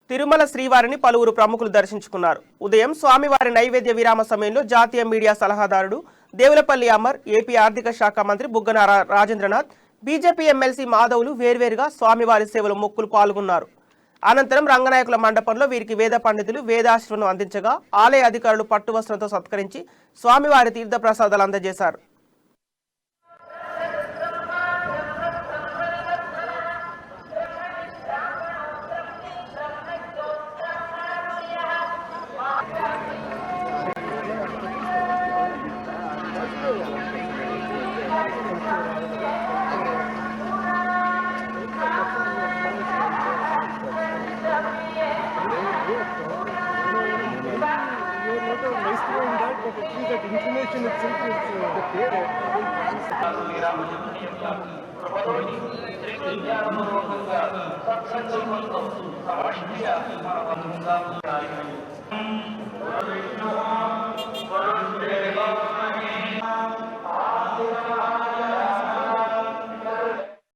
తిరుమల శ్రీవారిని పలువురు ప్రముఖులు దర్శించుకున్నారు. ఉదయం స్వామివారి నైవేద్య విరామ సమయంలో జాతీయ మీడియా సలహాదారుడు దేవులపల్లి అమర్, ఏపీ ఆర్థిక శాఖ మంత్రి బుగ్గన రాజేంద్రనాథ్, బీజేపీ ఎమ్మెల్సీ మాధవులు వేర్వేరుగా స్వామివారి సేవలో మొక్కులు పాల్గొన్నారు. అనంతరం రంగనాయకుల మండపంలో వీరికి వేద పండితులు వేదాశ్రను అందించగా ఆలయ అధికారులు పట్టు వస్త్రంతో సత్కరించి స్వామివారి తీర్థ ప్రసాదాలు అందజేశారు. That information itself is there.